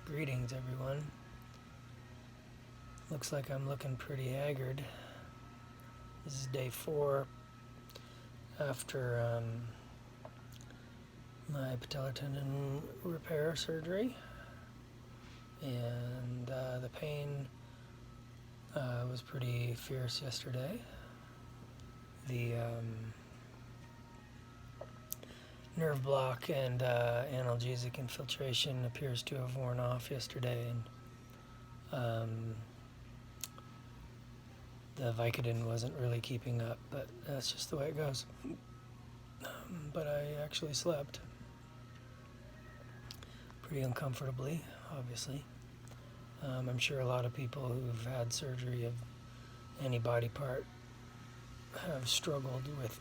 Greetings, everyone. Looks like I'm looking pretty haggard. This is day 4 after my patellar tendon repair surgery, and the pain was pretty fierce yesterday. The nerve block and analgesic infiltration appears to have worn off yesterday, and the Vicodin wasn't really keeping up, but that's just the way it goes. But I actually slept pretty uncomfortably, obviously. I'm sure a lot of people who've had surgery of any body part have struggled with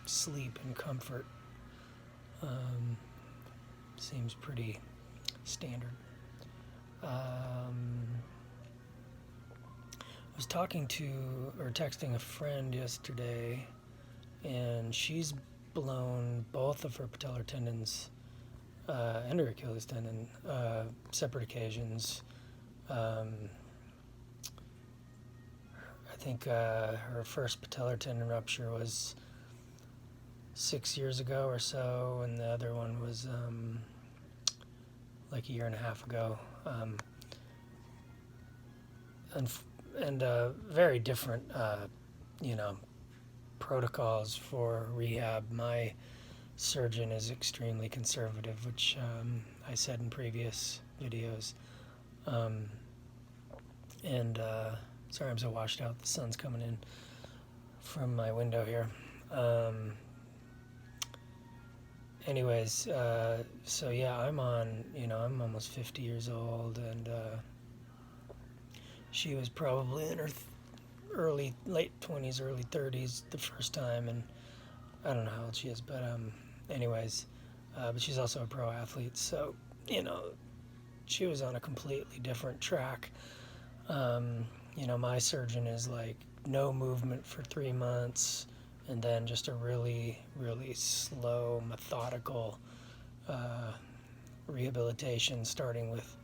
sleep and comfort. Seems pretty standard. I was texting a friend yesterday, and she's blown both of her patellar tendons and her Achilles tendon separate occasions. I think her first patellar tendon rupture was 6 years ago or so, and the other one was like a year and a half ago. And very different, protocols for rehab. My surgeon is extremely conservative, which I said in previous videos. Sorry, I'm so washed out. The sun's coming in from my window here. So yeah, I'm almost 50 years old, and she was probably in her late 20s, early 30s the first time, and I don't know how old she is, but but she's also a pro athlete, so, she was on a completely different track. My surgeon is like no movement for 3 months, and then just a really, really slow, methodical rehabilitation, starting with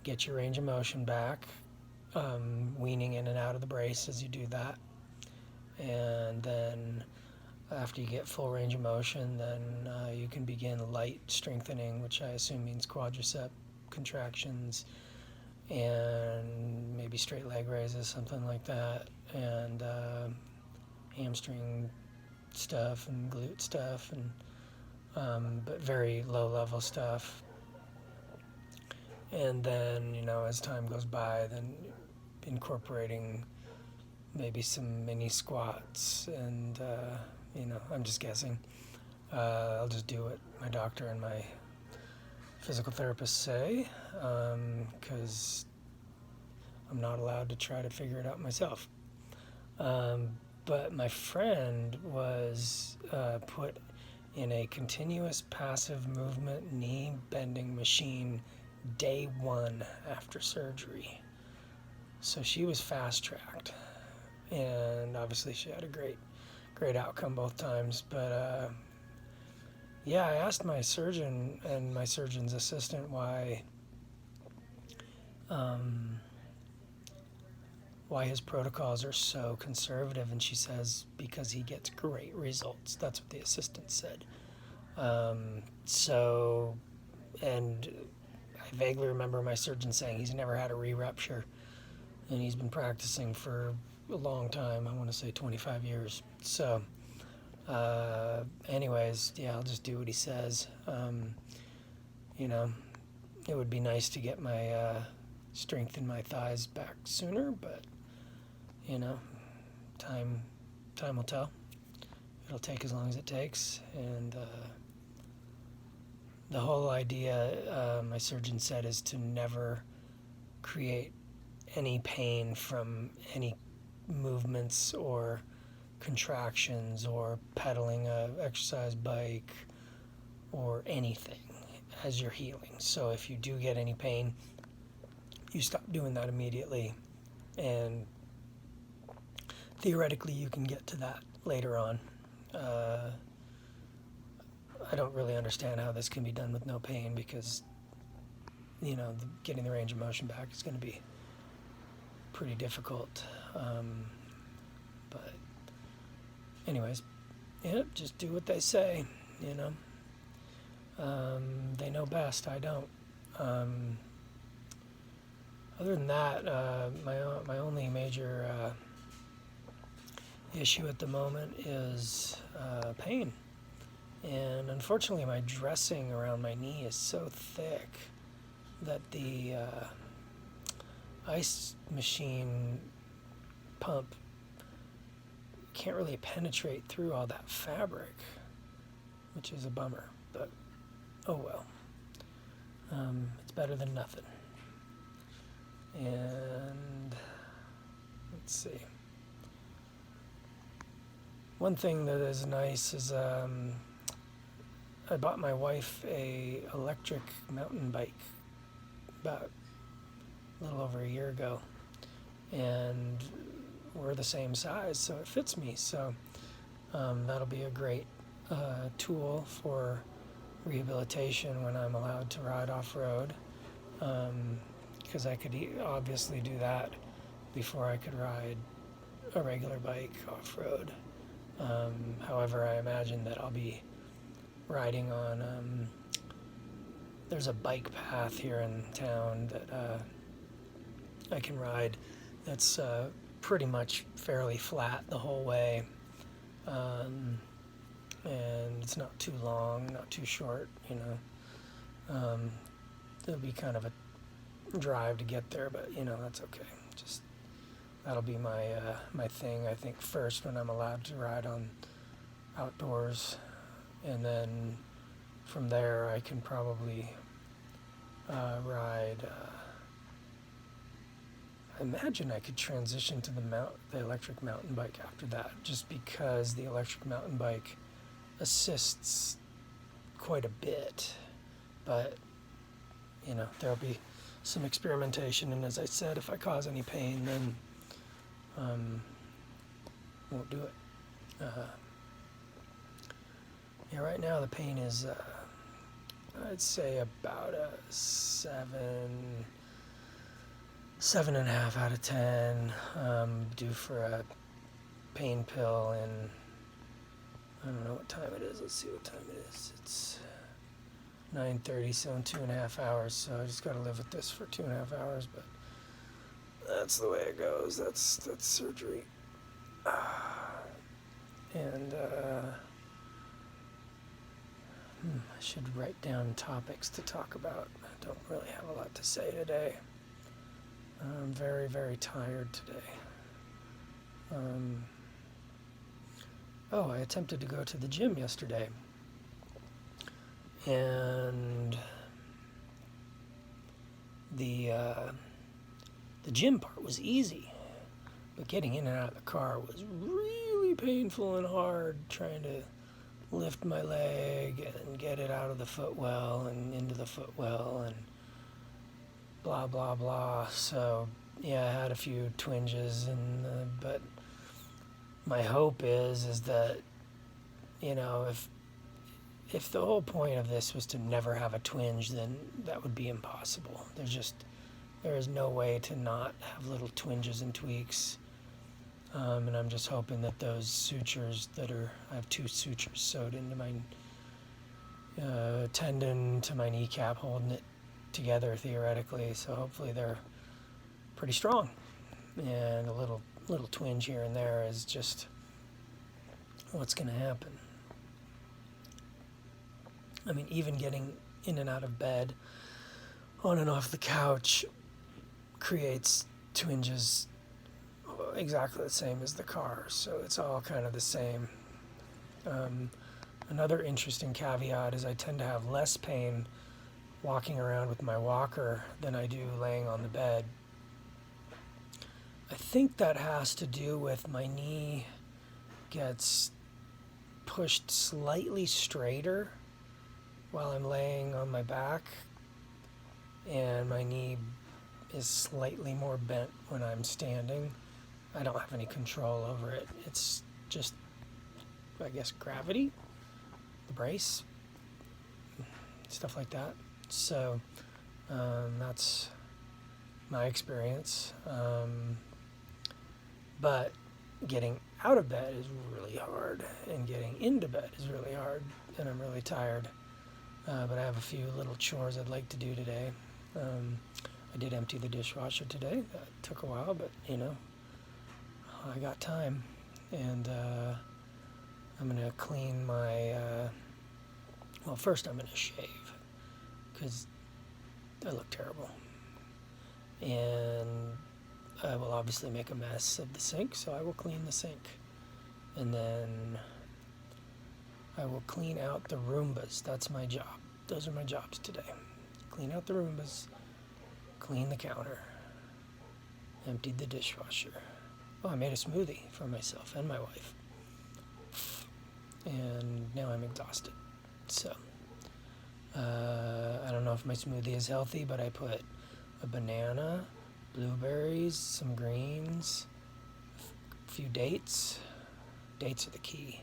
get your range of motion back, weaning in and out of the brace as you do that. And then after you get full range of motion, then you can begin light strengthening, which I assume means quadricep contractions and maybe straight leg raises, something like that, and hamstring stuff and glute stuff, and but very low level stuff. And then, as time goes by, then incorporating maybe some mini squats, and I'm just guessing. I'll just do what my doctor and my physical therapist say, because I'm not allowed to try to figure it out myself. But my friend was put in a continuous passive movement knee bending machine day 1 after surgery. So she was fast-tracked, and obviously she had a great outcome both times. But I asked my surgeon and my surgeon's assistant why his protocols are so conservative, and she says because he gets great results. That's what the assistant said. And I vaguely remember my surgeon saying he's never had a re-rupture, and he's been practicing for a long time. I want to say 25 years. So I'll just do what he says. It would be nice to get my strength in my thighs back sooner, but time will tell. It'll take as long as it takes, and the whole idea, my surgeon said, is to never create any pain from any movements or contractions or pedaling a exercise bike or anything as you're healing. So if you do get any pain, you stop doing that immediately, and theoretically you can get to that later on. I don't really understand how this can be done with no pain, because getting the range of motion back is going to be pretty difficult. But anyways, yeah, just do what they say, you know. They know best. I don't. Other than that, my only major issue at the moment is pain. And unfortunately, my dressing around my knee is so thick that the ice machine pump can't really penetrate through all that fabric, which is a bummer. But oh well. It's better than nothing. And let's see. One thing that is nice is I bought my wife a electric mountain bike about a little over a year ago, and we're the same size, so it fits me. So that'll be a great tool for rehabilitation when I'm allowed to ride off-road, because I could obviously do that before I could ride a regular bike off-road. However, I imagine that I'll be riding on, there's a bike path here in town that I can ride that's pretty much fairly flat the whole way, and it's not too long, not too short, you know. It'll be kind of a drive to get there, but you know, that's okay. Just that'll be my my thing, I think, first when I'm allowed to ride on outdoors, and then from there I can probably ride. I imagine I could transition to the electric mountain bike after that, just because the electric mountain bike assists quite a bit. But you know, there'll be some experimentation, and as I said, if I cause any pain, then won't do it. Yeah, right now the pain is, I'd say about a 7.5 out of 10. Due for a pain pill, and I don't know what time it is. Let's see what time it is. It's 9:30, so in 2.5 hours. So I just got to live with this for 2.5 hours, but that's the way it goes. That's surgery. And I should write down topics to talk about. I don't really have a lot to say today. I'm very, very tired today. I attempted to go to the gym yesterday, and the gym part was easy, but getting in and out of the car was really painful and hard, trying to lift my leg and get it out of the footwell and into the footwell and blah blah blah. So yeah, I had a few twinges, but my hope is that, you know, if the whole point of this was to never have a twinge, then that would be impossible. There is no way to not have little twinges and tweaks. And I'm just hoping that those sutures I have 2 sutures sewed into my tendon to my kneecap, holding it together theoretically. So hopefully they're pretty strong. And a little twinge here and there is just what's going to happen. I mean, even getting in and out of bed, on and off the couch, creates twinges exactly the same as the car, so it's all kind of the same. Another interesting caveat is I tend to have less pain walking around with my walker than I do laying on the bed. I think that has to do with my knee gets pushed slightly straighter while I'm laying on my back, and my knee is slightly more bent when I'm standing. I don't have any control over it. It's just, I guess, gravity, the brace, stuff like that. So That's my experience. But getting out of bed is really hard, and getting into bed is really hard, and I'm really tired. But I have a few little chores I'd like to do today. I did empty the dishwasher today. That took a while, but I got time. And I'm going to clean my, well, first I'm going to shave, because I look terrible. And I will obviously make a mess of the sink, so I will clean the sink. And then I will clean out the Roombas. That's my job. Those are my jobs today. Clean out the Roombas, clean the counter, emptied the dishwasher. Oh, I made a smoothie for myself and my wife. And now I'm exhausted. So, I don't know if my smoothie is healthy, but I put a banana, blueberries, some greens, a few dates. Dates are the key.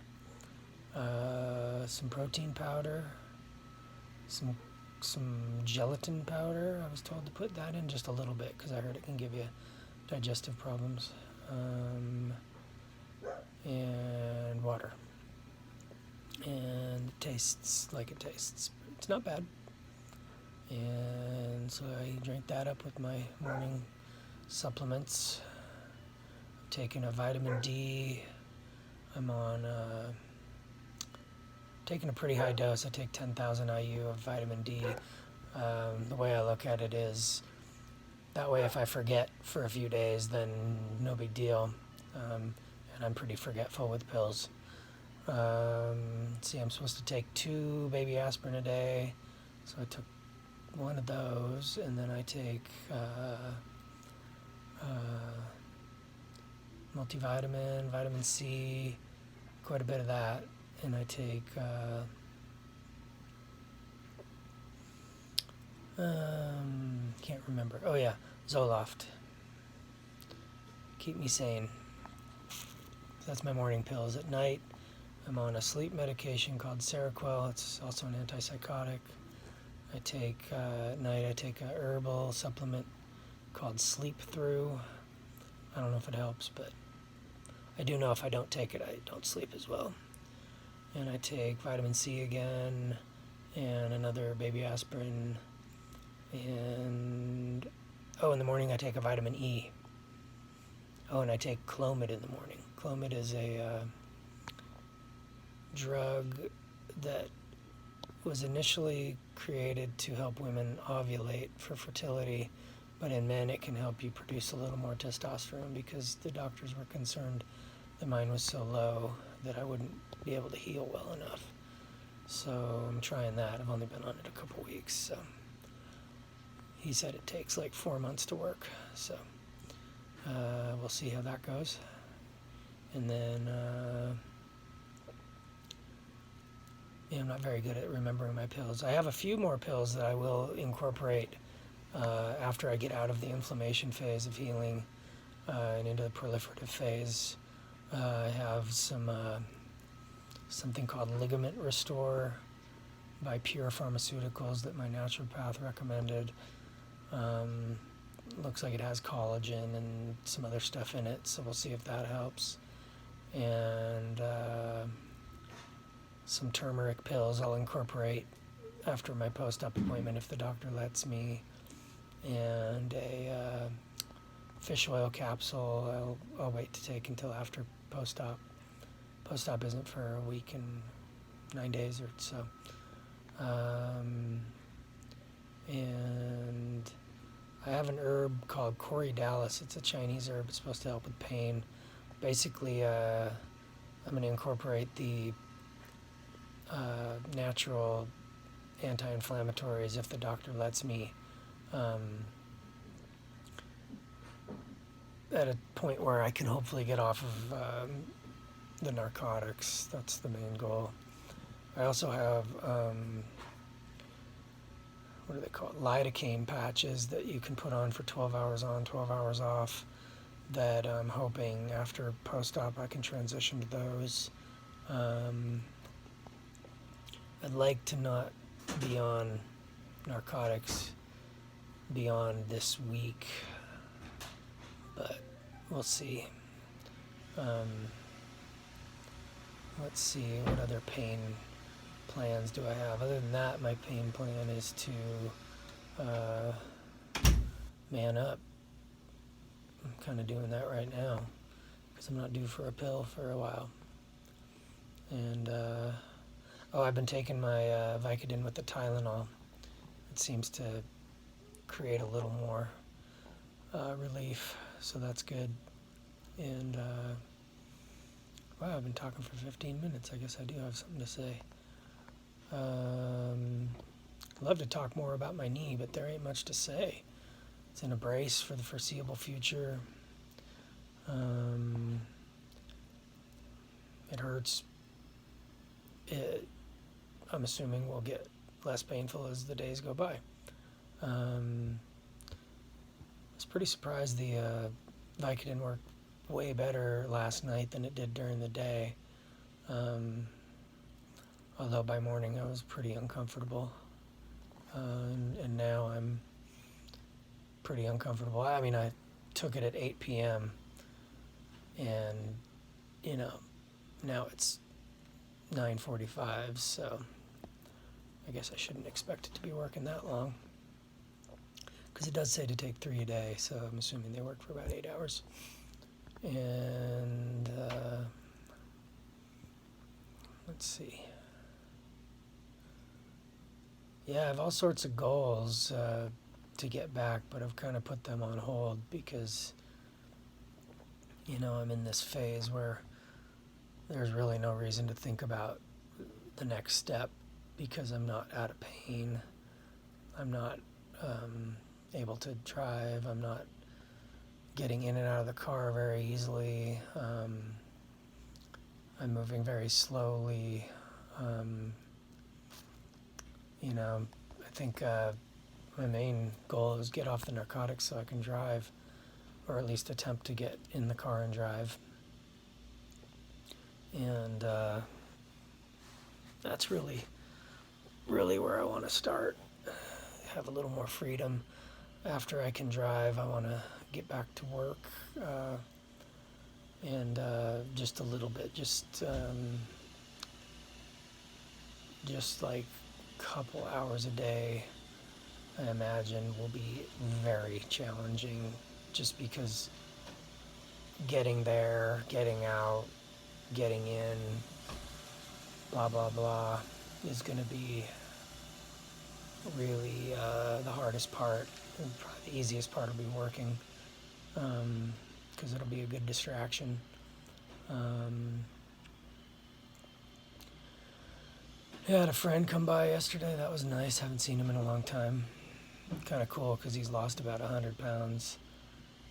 Some protein powder, some gelatin powder. I was told to put that in just a little bit because I heard it can give you digestive problems. And water. And it tastes like it tastes. It's not bad. And so I drank that up with my morning supplements. I've taken a vitamin D. I'm on taking a pretty high dose. I take 10,000 IU of vitamin D. The way I look at it is that way if I forget for a few days, then no big deal. And I'm pretty forgetful with pills. See, I'm supposed to take 2 baby aspirin a day, so I took 1 of those, and then I take multivitamin, vitamin C, quite a bit of that, and I take can't remember. Oh yeah, Zoloft. Keep me sane. That's my morning pills. At night, I'm on a sleep medication called Seroquel. It's also an antipsychotic. I take at night. I take a herbal supplement called Sleep Through. I don't know if it helps, but I do know if I don't take it, I don't sleep as well. And I take vitamin C again, and another baby aspirin. And in the morning I take a vitamin E. Oh, and I take Clomid in the morning. Clomid is a drug that was initially created to help women ovulate for fertility, but in men it can help you produce a little more testosterone because the doctors were concerned that mine was so low that I wouldn't be able to heal well enough. So I'm trying that. I've only been on it a couple weeks, so he said it takes like 4 months to work, so we'll see how that goes. And then I'm not very good at remembering my pills. I have a few more pills that I will incorporate after I get out of the inflammation phase of healing and into the proliferative phase. I have something called Ligament Restore by Pure Pharmaceuticals that my naturopath recommended. Looks like it has collagen and some other stuff in it, so we'll see if that helps. And some turmeric pills I'll incorporate after my post-op appointment if the doctor lets me, and a fish oil capsule I'll wait to take until after post-op. Post-op isn't for a week and 9 days or so. And I have an herb called Corydalis. It's a Chinese herb. It's supposed to help with pain. Basically, I'm going to incorporate the natural anti-inflammatories if the doctor lets me, at a point where I can hopefully get off of the narcotics. That's the main goal. I also have what do they call it? Lidocaine patches that you can put on for 12 hours on, 12 hours off, that I'm hoping after post-op I can transition to those. I'd like to not be on narcotics beyond this week, but we'll see. Let's see, what other pain plans do I have? Other than that, my pain plan is to man up. I'm kind of doing that right now because I'm not due for a pill for a while. And I've been taking my Vicodin with the Tylenol. It seems to create a little more relief, so that's good. And wow, I've been talking for 15 minutes. I guess I do have something to say. Love to talk more about my knee, but there ain't much to say. It's in a brace for the foreseeable future. It hurts. I'm assuming will get less painful as the days go by. I was pretty surprised the Vicodin worked way better last night than it did during the day. Although by morning I was pretty uncomfortable. And now I'm pretty uncomfortable. I mean, I took it at 8 p.m. and, now it's 9:45, so I guess I shouldn't expect it to be working that long. Because it does say to take 3 a day, so I'm assuming they work for about 8 hours. And let's see. Yeah, I have all sorts of goals to get back, but I've kind of put them on hold because, I'm in this phase where there's really no reason to think about the next step because I'm not out of pain. I'm not able to drive. I'm not getting in and out of the car very easily. I'm moving very slowly. I think my main goal is get off the narcotics so I can drive, or at least attempt to get in the car and drive. And that's really where I want to start. Have a little more freedom. After I can drive, I want to get back to work, and just a little bit, just like a couple hours a day, I imagine will be very challenging, just because getting there, getting out, getting in, blah blah blah, is going to be really the hardest part. And probably the easiest part will be working, because it'll be a good distraction. I had a friend come by yesterday. That was nice. Haven't seen him in a long time. Kind of cool because he's lost about 100 pounds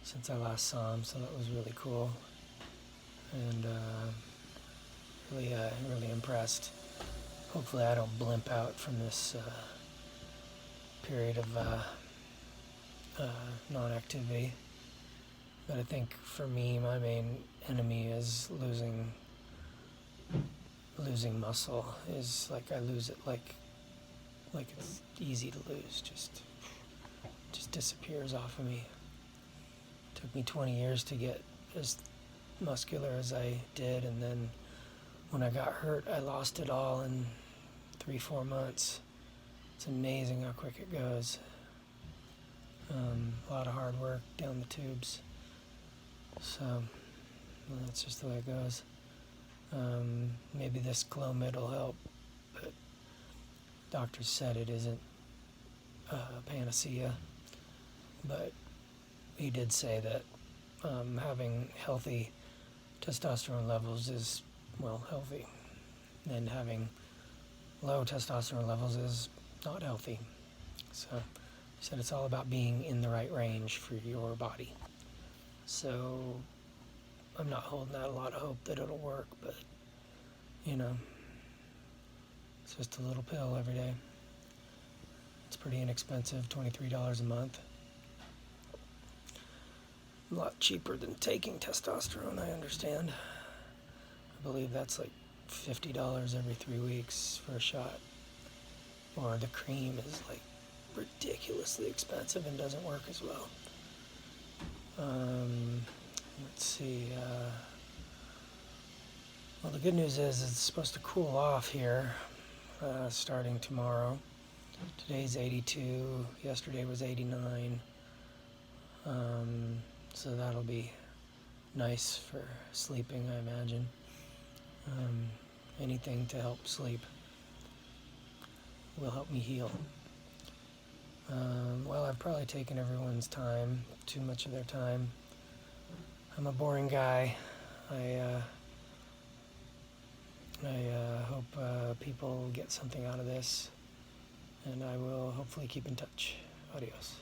since I last saw him, so that was really cool. And really impressed. Hopefully I don't blimp out from this period of non-activity. But I think for me, my main enemy is losing muscle. Is like I lose it like it's easy to lose. Just disappears off of me. Took me 20 years to get as muscular as I did, and then when I got hurt, I lost it all in 3-4 months. It's amazing how quick it goes. A lot of hard work down the tubes. So that's just the way it goes. Maybe this Clomid will help, but doctors said it isn't a panacea. But he did say that having healthy testosterone levels is, healthy. And having low testosterone levels is not healthy. So he said it's all about being in the right range for your body. So I'm not holding out a lot of hope that it'll work, but it's just a little pill every day. It's pretty inexpensive, $23 a month. A lot cheaper than taking testosterone, I understand. I believe that's like $50 every 3 weeks for a shot. Or the cream is like ridiculously expensive and doesn't work as well. Let's see. Well, the good news is it's supposed to cool off here starting tomorrow. Today's 82. Yesterday was 89. So that'll be nice for sleeping, I imagine. Anything to help sleep will help me heal. Well, I've probably taken everyone's time, too much of their time. I'm a boring guy. I hope people get something out of this, and I will hopefully keep in touch. Adios.